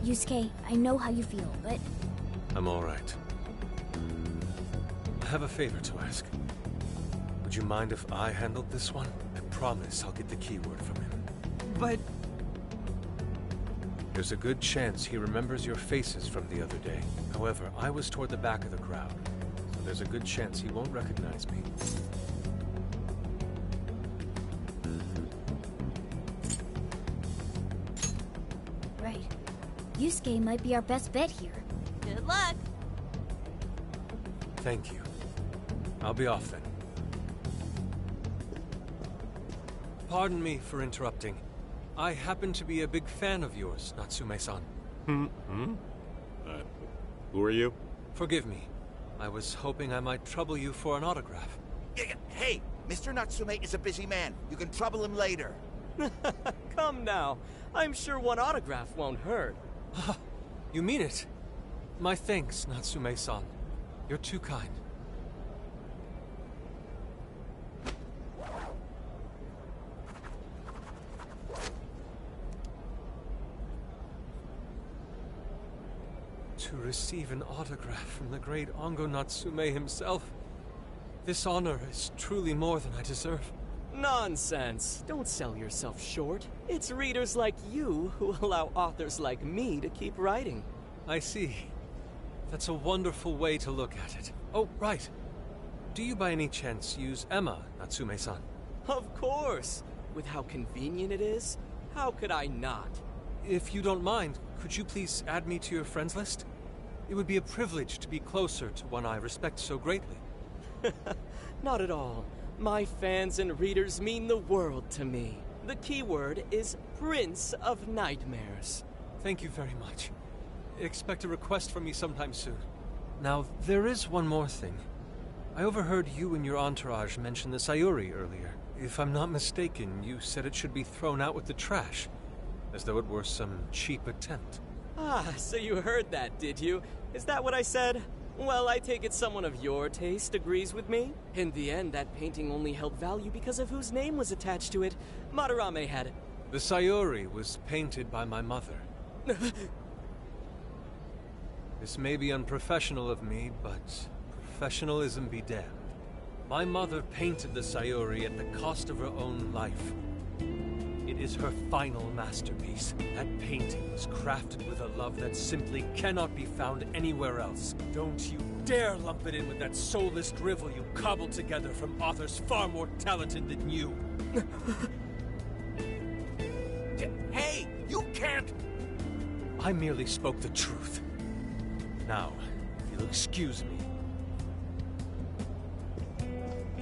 Yusuke, I know how you feel, but...
I'm all right. I have a favor to ask. Would you mind if I handled this one? I promise I'll get the keyword from him.
But...
There's a good chance he remembers your faces from the other day. However, I was toward the back of the crowd, so there's a good chance he won't recognize me.
right. Yusuke might be our best bet here.
Good luck.
Thank you. I'll be off then. Pardon me for interrupting. I happen to be a big fan of yours, Natsume-san.
Who are you?
Forgive me. I was hoping I might trouble you for an autograph.
Hey, Mr. Natsume is a busy man. You can trouble him later.
Come now. I'm sure one autograph won't hurt.
You mean it? My thanks, Natsume-san. You're too kind. To receive an autograph from the great Ongo Natsume himself, this honor is truly more than I deserve.
Nonsense. Don't sell yourself short. It's readers like you who allow authors like me to keep writing.
I see. That's a wonderful way to look at it. Oh, right. Do you by any chance use Emma, Natsume-san?
Of course. With how convenient it is, how could I not?
If you don't mind, could you please add me to your friends list? It would be a privilege to be closer to one I respect so greatly.
Not at all. My fans and readers mean the world to me. The keyword is Prince of Nightmares.
Thank you very much. Expect a request from me sometime soon. Now, there is one more thing. I overheard you and your entourage mention the Sayuri earlier. If I'm not mistaken, you said it should be thrown out with the trash, as though it were some cheap attempt.
Ah, so you heard that, did you? Is that what I said? Well, I take it someone of your taste agrees with me. In the end, that painting only held value because of whose name was attached to it. Madarame had it.
The Sayuri was painted by my mother. This may be unprofessional of me, but professionalism be damned. My mother painted the Sayuri at the cost of her own life. It is her final masterpiece. That painting was crafted with a love that simply cannot be found anywhere else. Don't you dare lump it in with that soulless drivel you cobbled together from authors far more talented than you.
Hey, you can't!
I merely spoke the truth. Now, if you'll excuse me.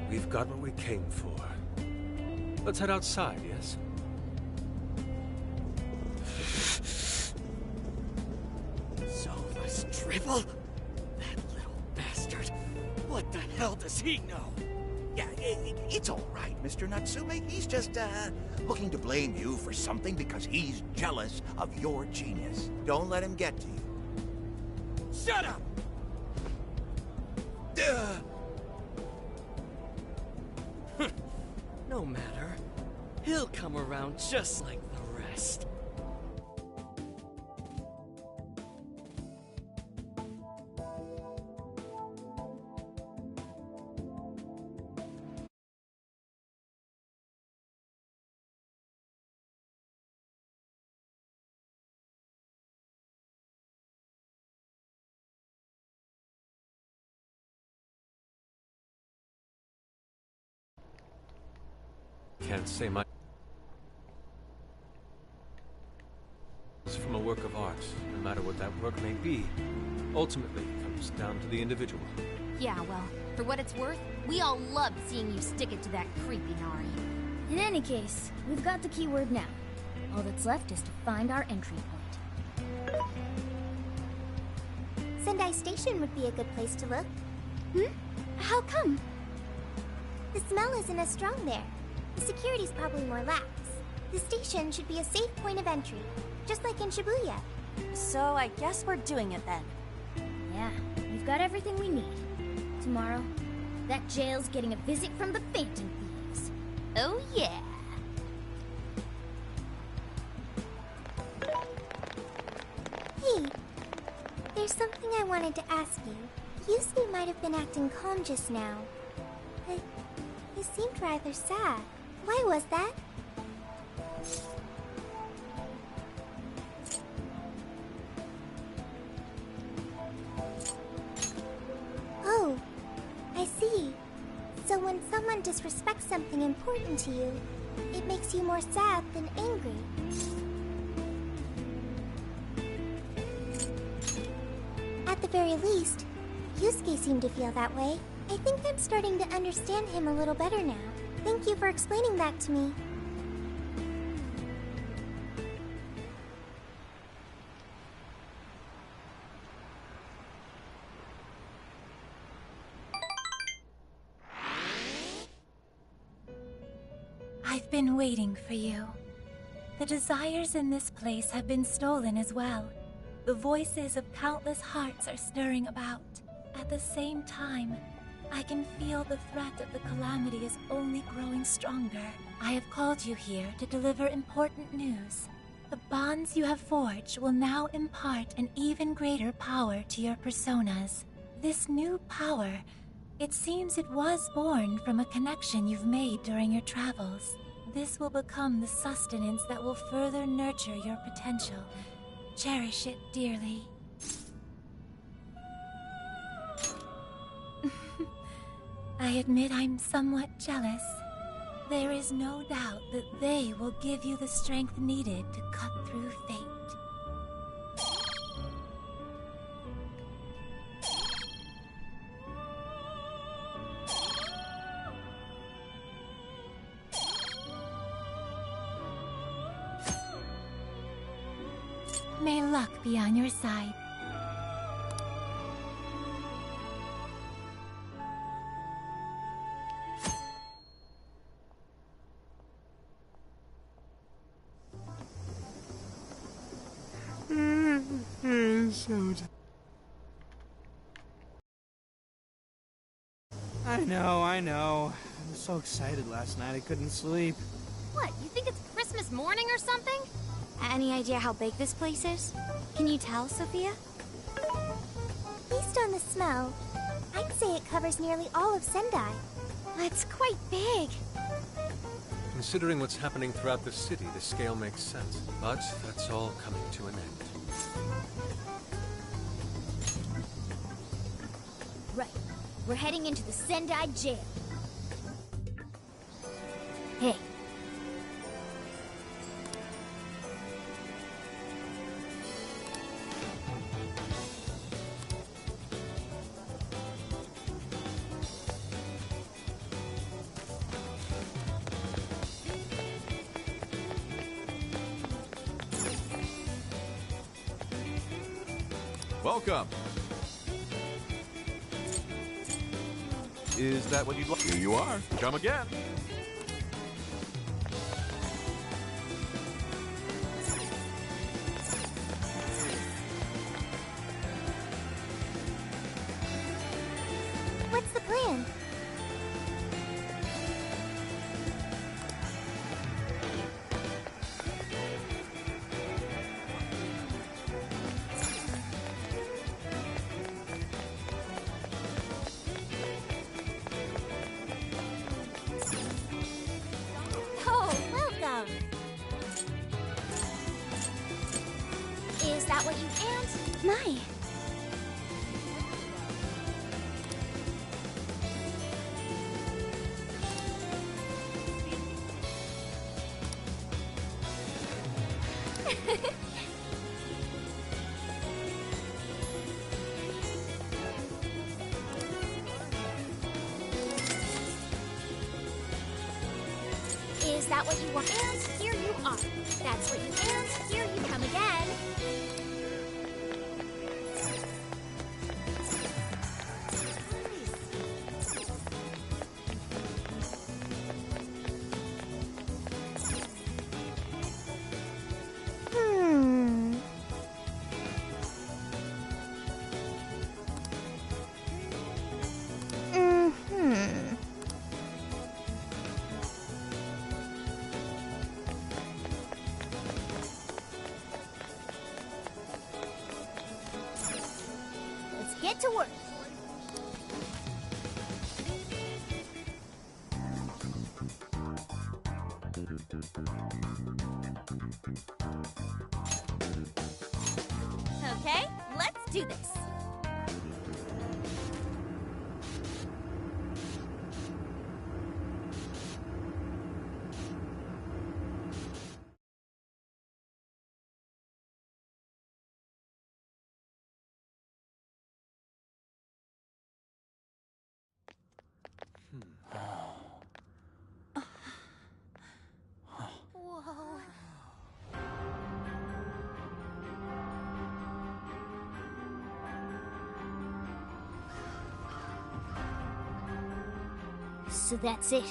We've got what we came for. Let's head outside, yes?
Soulless drivel? That little bastard. What the hell does he know?
Yeah, it's all right, Mr. Natsume. He's just, looking to blame you for something because he's jealous of your genius. Don't let him get to you.
Shut up! No matter. He'll come around just like the rest.
Can't say much from a work of art, no matter what that work may be. Ultimately, it comes down to the individual.
Yeah, well, for what it's worth, we all loved seeing you stick it to that creepy Nari.
In any case, we've got the keyword now. All that's left is to find our entry point.
Sendai Station would be a good place to look. How come? The smell isn't as strong there. The security's probably more lax. The station should be a safe point of entry, just like in Shibuya.
So I guess we're doing it then.
Yeah, we've got everything we need. Tomorrow, that jail's getting a visit from the Phantom Thieves.
Oh yeah!
Hey, there's something I wanted to ask you. Yusuke might have been acting calm just now, but he seemed rather sad. Why was that? Oh, I see. So when someone disrespects something important to you, it makes you more sad than angry. the very least, Yusuke seemed to feel that way. I think I'm starting to understand him a little better now. Thank you for explaining that to me.
I've been waiting for you. The desires in this place have been stolen as well. The voices of countless hearts are stirring about. At the same time, I can feel the threat of the calamity is only growing stronger. I have called you here to deliver important news. The bonds you have forged will now impart an even greater power to your personas. This new power, it seems it was born from a connection you've made during your travels. This will become the sustenance that will further nurture your potential. Cherish it dearly. I admit I'm somewhat jealous. There is no doubt that they will give you the strength needed to cut through fate. May luck be on your side.
I know. I was so excited last night I couldn't sleep.
What, you think it's Christmas morning or something?
Any idea how big this place is? Can you tell, Sophia?
Based on the smell, I'd say it covers nearly all of Sendai.
That's quite big.
Considering what's happening throughout the city, the scale makes sense. But that's all coming to an end.
Right. We're heading into the Sendai jail. Hey.
Welcome. Is that what you'd like? Here you are. Come again.
What's the plan?
Oh, welcome. Is that what you ant?
My.
Is that what you want? And here you are. That's what you and here you come again. Let's get to work. Okay, let's do this. So that's it.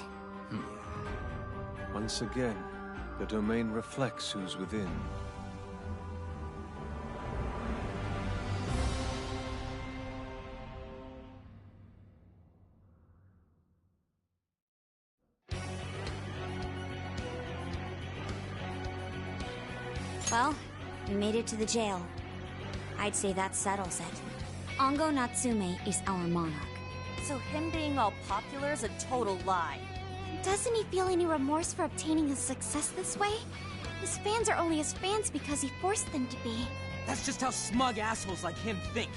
Once again, the domain reflects who's within.
Well, we made it to the jail. I'd say that settles it. Ango Natsume is our monarch.
So him being all popular is a total lie.
Doesn't he feel any remorse for obtaining his success this way? His fans are only his fans because he forced them to be.
That's just how smug assholes like him think.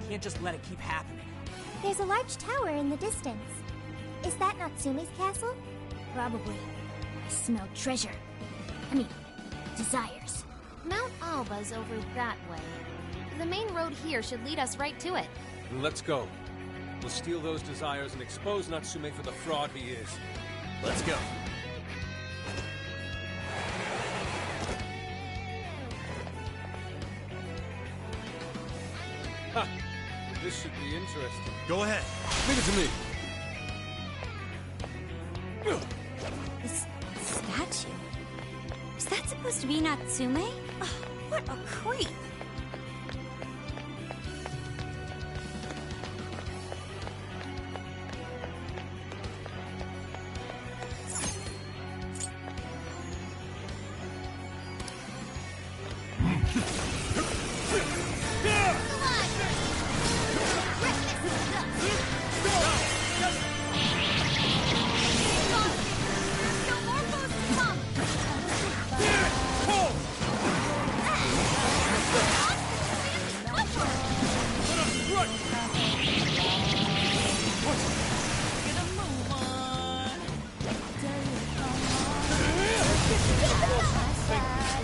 We can't just let it keep happening.
There's a large tower in the distance. Is that Natsume's castle?
Probably. I smell treasure. I mean, desires.
Mount Alba's over that way. The main road here should lead us right to it.
Then let's go. We'll steal those desires and expose Natsume for the fraud he is.
Let's go.
Ha! This should be interesting.
Go ahead.
Leave it to me.
This statue? Is that supposed to be Natsume? Ugh, what a creep!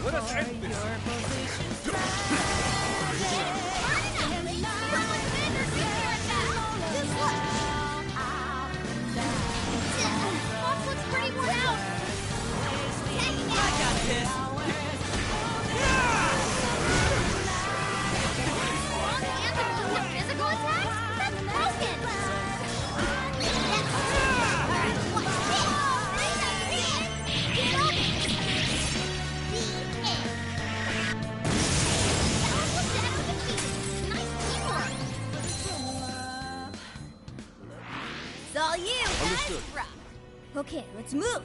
Let us end this.
It's all you,
Understood.
Ezra. Okay, let's move.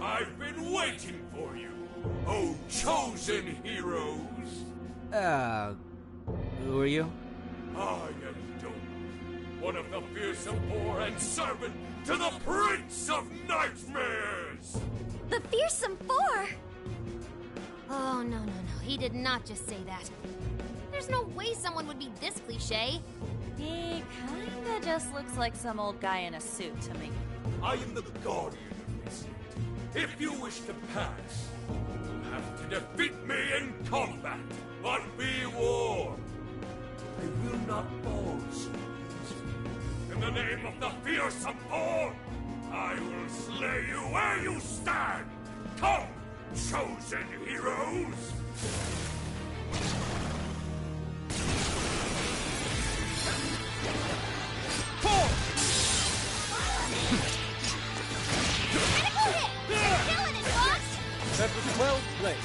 I've been waiting for you, oh chosen heroes!
Who are you?
I am Doom, one of the fearsome four and servant to the Prince of Nightmares!
The Fearsome Four!
Oh, no. He did not just say that. There's no way someone would be this cliche.
He kinda just looks like some old guy in a suit to me.
I am the guardian of this land. If you wish to pass, you'll have to defeat me in combat, but be warned. I will not fall so easily. In the name of the fearsome four, I will slay you where you stand. Come, chosen heroes!
That was well played.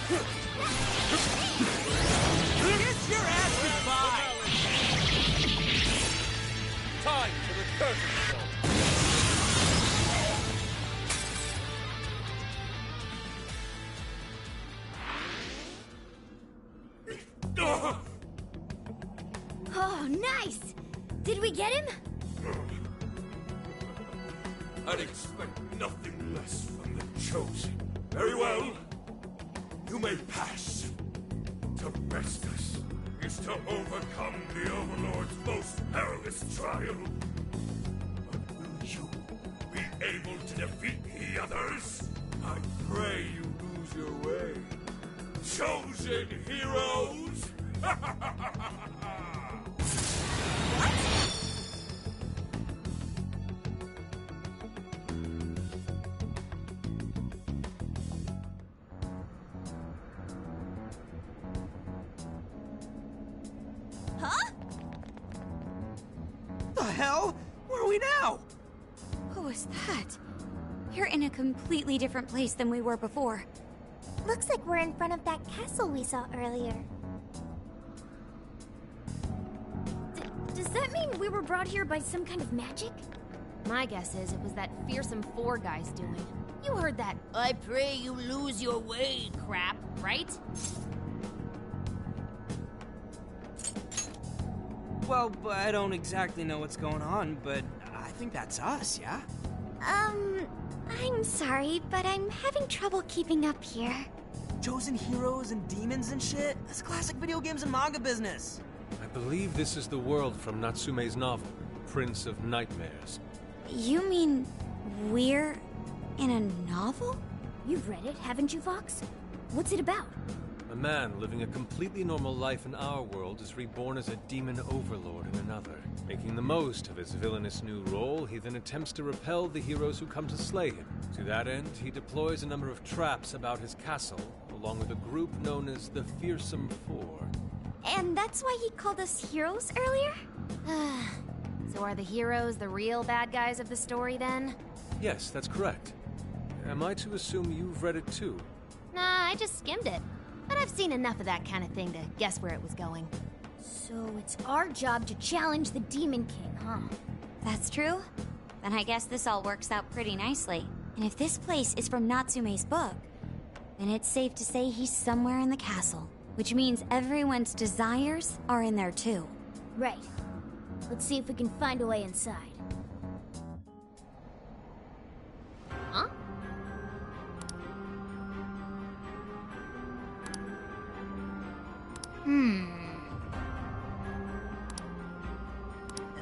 Kiss your ass goodbye!
Time for the curtain call.
Oh, nice! Did we get him?
I'd expect nothing less from the chosen. Very well. You may pass. To best us is to overcome the Overlord's most perilous trial. But will you be able to defeat the others? I pray you lose your way. Chosen heroes!
hell? Where are we now?
What was that? We're in a completely different place than we were before.
Looks like we're in front of that castle we saw earlier.
Does that mean we were brought here by some kind of magic?
My guess is it was that fearsome four guy's doing. You heard that "I pray you lose your way" crap, right?
Well, I don't exactly know what's going on, but I think that's us, yeah?
I'm sorry, but I'm having trouble keeping up here.
Chosen heroes and demons and shit? That's classic video games and manga business.
I believe this is the world from Natsume's novel, Prince of Nightmares.
You mean we're in a novel?
You've read it, haven't you, Fox? What's it about?
A man living a completely normal life in our world is reborn as a demon overlord in another. Making the most of his villainous new role, he then attempts to repel the heroes who come to slay him. To that end, he deploys a number of traps about his castle, along with a group known as the Fearsome Four.
And that's why he called us heroes earlier?
So are the heroes the real bad guys of the story then?
Yes, that's correct. Am I to assume you've read it too?
Nah, I just skimmed it. But I've seen enough of that kind of thing to guess where it was going.
So it's our job to challenge the Demon King, huh?
That's true. Then I guess this all works out pretty nicely. And if this place is from Natsume's book, then it's safe to say he's somewhere in the castle. Which means everyone's desires are in there too.
Right. Let's see if we can find a way inside.
Huh?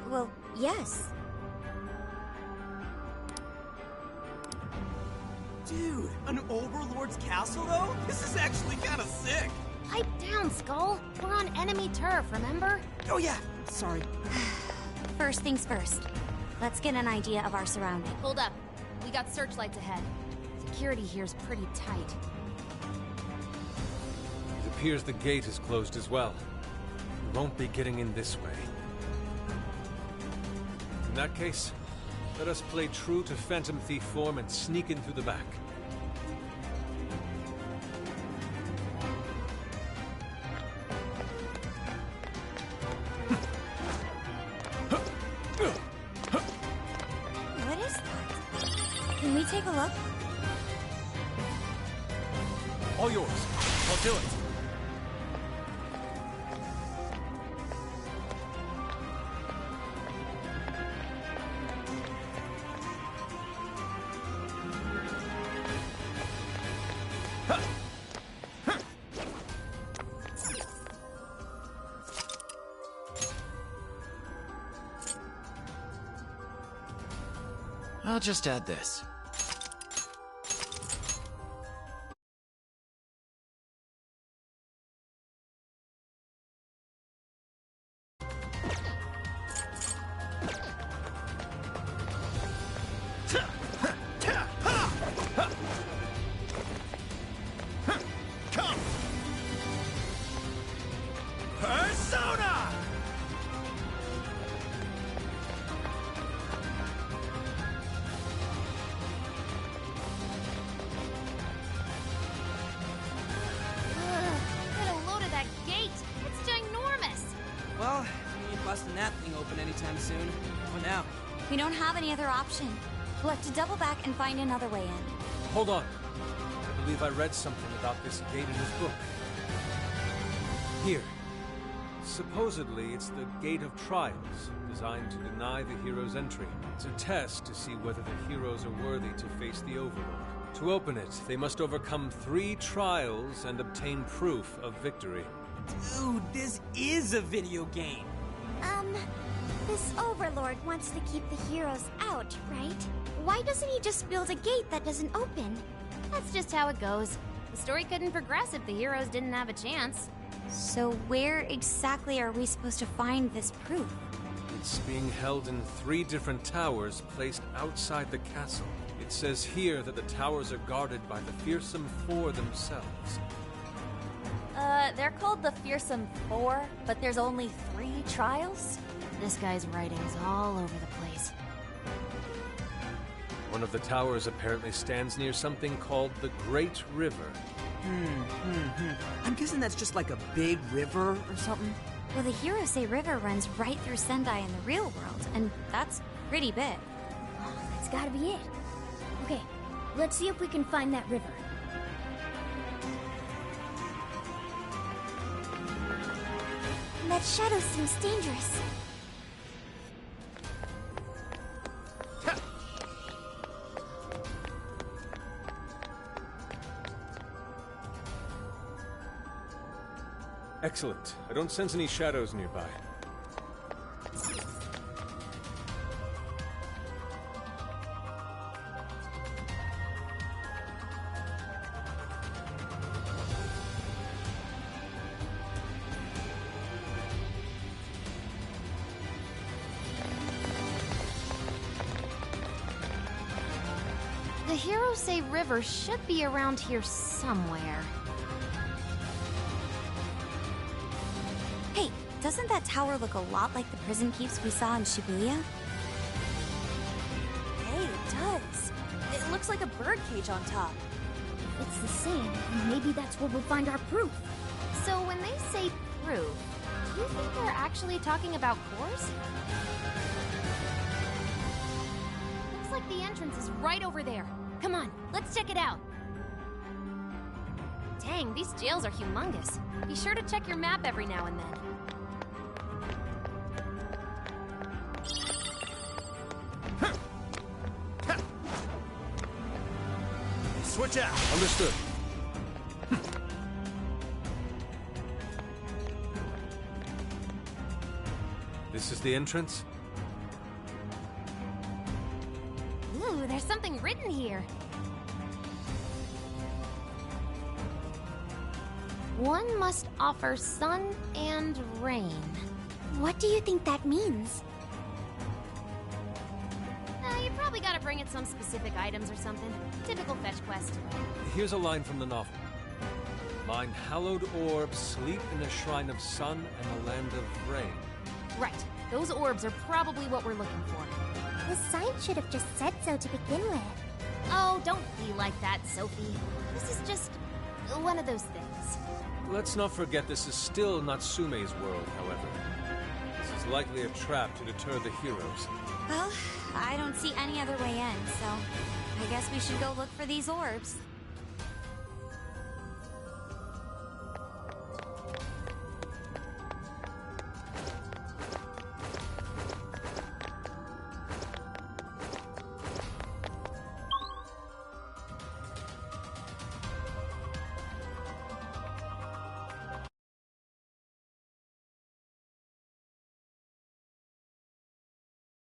Well, yes.
Dude, an overlord's castle though? This is actually kind of sick.
Pipe down, Skull. We're on enemy turf, remember?
Oh yeah, sorry.
First things first. Let's get an idea of our surroundings.
Hold up. We got searchlights ahead. Security here's pretty tight.
It appears the gate is closed as well. We won't be getting in this way. In that case, let us play true to Phantom Thief form and sneak in through the back.
What is that? Can we take a look?
All yours. I'll do it.
I'll just add this.
Come! Persona!
Get a load of that gate. It's ginormous.
Well, we ain't busting that thing open anytime soon. What now?
We don't have any other option. We'll have to double back and find another way in.
Hold on. I believe I read something about this gate in his book. Here. Supposedly, it's the Gate of Trials, designed to deny the heroes entry. It's a test to see whether the heroes are worthy to face the Overlord. To open it, they must overcome 3 trials and obtain proof of victory.
Dude, this is a video game.
This Overlord wants to keep the heroes out, right? Why doesn't he just build a gate that doesn't open?
That's just how it goes. The story couldn't progress if the heroes didn't have a chance.
So where exactly are we supposed to find this proof?
It's being held in 3 different towers placed outside the castle. It says here that the towers are guarded by the Fearsome Four themselves.
They're called the Fearsome Four, but there's only 3 trials?
This guy's writing's all over the place.
One of the towers apparently stands near something called the Great River.
I'm guessing that's just like a big river or something.
Well, the Hirose River runs right through Sendai in the real world, and that's pretty big.
Oh, that's gotta be it. Okay, let's see if we can find that river.
That shadow seems dangerous.
Excellent. I don't sense any shadows nearby.
The Hirose River should be around here somewhere.
Hey, doesn't that tower look a lot like the prison keeps we saw in Shibuya?
Hey, it does. It looks like a birdcage on top.
If it's the same, then maybe that's where we'll find our proof.
So when they say proof, do you think they're actually talking about cores? Looks like the entrance is right over there. Come on, let's check it out. Dang, these jails are humongous. Be sure to check your map every now and then.
Switch out.
Understood. This is the entrance?
Ooh, there's something written here. One must offer sun and rain.
What do you think that means?
You probably gotta bring it some specific items or something. Typical fetch quest.
Here's a line from the novel. Mine hallowed orbs sleep in a shrine of sun and a land of rain.
Right. Those orbs are probably what we're looking for.
The sign should have just said so to begin with.
Oh, don't be like that, Sophie. This is just one of those things.
Let's not forget this is still Natsume's world, however. This is likely a trap to deter the heroes.
Well, I don't see any other way in, so I guess we should go look for these orbs.